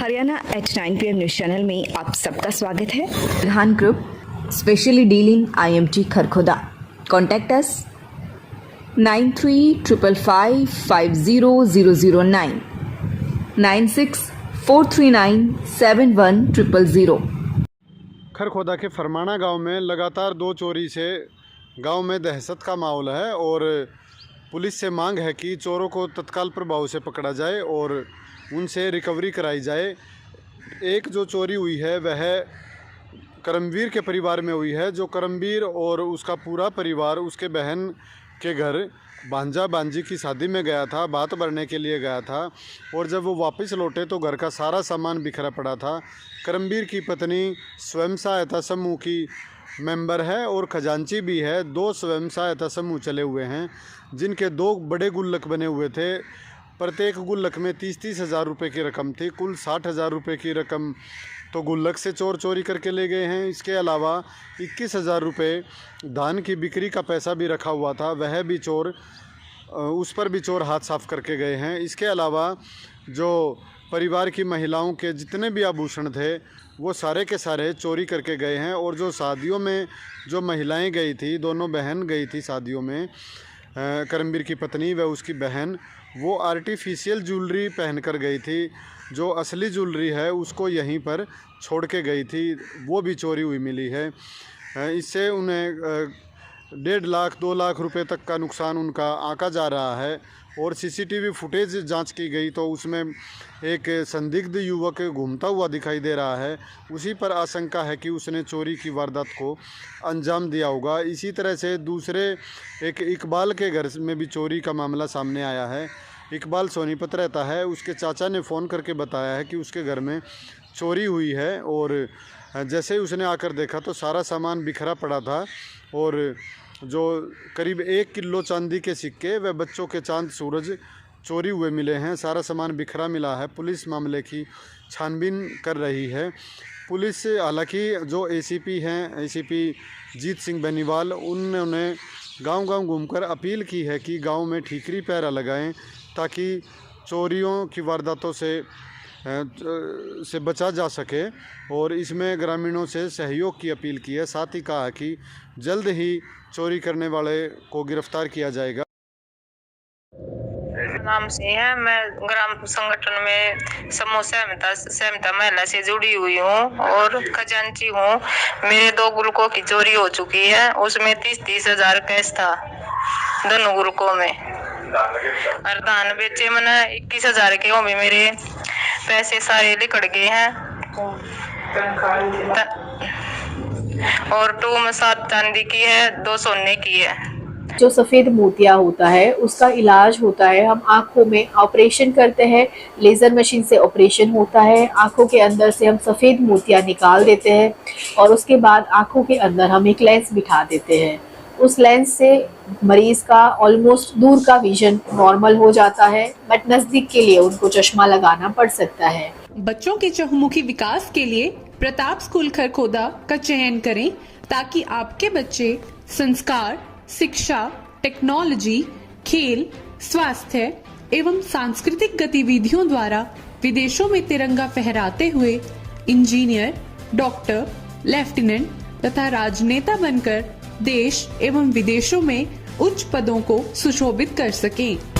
Haryana eight 9 PM news channel में आप सबका स्वागत है। Pradhan group specially dealing IMT Kharkhoda. Contact us 9355500009 9643971000। Kharkhoda के फरमाना गांव में लगातार 2 चोरी से गांव में दहशत का माहौल है और पुलिस से मांग है कि चोरों को तत्काल प्रभाव से पकड़ा जाए और उनसे रिकवरी कराई जाए। एक जो चोरी हुई है वह करमवीर के परिवार में हुई है। जो करमवीर और उसका पूरा परिवार उसके बहन के घर भांजा भांजी की शादी में गया था, बात भरने के लिए गया था और जब वो वापस लौटे तो घर का सारा सामान बिखरा पड़ा था। करमवीर की पत्नी स्वयं सहायता समूह की मेंबर है और खजांची भी है। 2 स्वयं सहायता समूह चले हुए हैं जिनके 2 बड़े गुल्लक बने हुए थे। प्रत्येक गुल्लक में 30-30 हज़ार रुपये की रकम थी। कुल 60 हज़ार रुपये की रकम तो गुल्लक से चोर चोरी करके ले गए हैं। इसके अलावा 21 हज़ार रुपये धान की बिक्री का पैसा भी रखा हुआ था, वह भी चोर उस पर भी चोर हाथ साफ करके गए हैं। इसके अलावा जो परिवार की महिलाओं के जितने भी आभूषण थे वो सारे के सारे चोरी करके गए हैं। और जो शादियों में जो महिलाएं गई थी, दोनों बहन गई थी शादियों में, करमवीर की पत्नी व उसकी बहन, वो आर्टिफिशियल ज्वेलरी पहनकर गई थी। जो असली ज्वेलरी है उसको यहीं पर छोड़ के गई थी, वो भी चोरी हुई मिली है। इससे उन्हें 1.5 लाख 2 लाख रुपए तक का नुकसान उनका आंका जा रहा है। और CCTV फुटेज जांच की गई तो उसमें एक संदिग्ध युवक घूमता हुआ दिखाई दे रहा है। उसी पर आशंका है कि उसने चोरी की वारदात को अंजाम दिया होगा। इसी तरह से दूसरे एक इकबाल के घर में भी चोरी का मामला सामने आया है। इकबाल सोनीपत रहता है। उसके चाचा ने फ़ोन करके बताया है कि उसके घर में चोरी हुई है और जैसे ही उसने आकर देखा तो सारा सामान बिखरा पड़ा था और जो करीब 1 किलो चांदी के सिक्के व बच्चों के चांद सूरज चोरी हुए मिले हैं। सारा सामान बिखरा मिला है। पुलिस मामले की छानबीन कर रही है। पुलिस हालांकि जो ACP हैं, ACP जीत सिंह बेनीवाल, उन्होंने गांव-गांव घूमकर अपील की है कि गांव में ठीकरी पहरा लगाएं ताकि चोरियों की वारदातों से बचा जा सके और इसमें ग्रामीणों से सहयोग की अपील की है। साथ ही कहा कि जल्द ही चोरी करने वाले को गिरफ्तार किया जाएगा। नाम से है, मैं ग्राम संगठन में समूह सहमता महिला से जुड़ी हुई हूँ और खजांची हूँ। मेरे 2 गुल्लकों की चोरी हो चुकी है। उसमें 30-30 हज़ार कैश था दोनों गुल्लकों में। और धान बेचे मैंने 21 हज़ार के, वो भी मेरे पैसे सारे लिकड़ गए हैं। और 2 में 7 चांदी की है, 2 सोने की है। जो सफ़ेद मोतिया होता है उसका इलाज होता है। हम आँखों में ऑपरेशन करते हैं, लेज़र मशीन से ऑपरेशन होता है। आँखों के अंदर से हम सफ़ेद मोतिया निकाल देते हैं और उसके बाद आँखों के अंदर हम एक लेंस बिठा देते हैं। उस लेंस से मरीज का ऑलमोस्ट दूर का विजन नॉर्मल हो जाता है, बट नज़दीक के लिए उनको चश्मा लगाना पड़ सकता है। बच्चों के चहुमुखी विकास के लिए प्रताप स्कूल खरखोदा का चयन करें ताकि आपके बच्चे संस्कार, शिक्षा, टेक्नोलॉजी, खेल, स्वास्थ्य एवं सांस्कृतिक गतिविधियों द्वारा विदेशों में तिरंगा फहराते हुए इंजीनियर, डॉक्टर, लेफ्टिनेंट तथा राजनेता बनकर देश एवं विदेशों में उच्च पदों को सुशोभित कर सकें।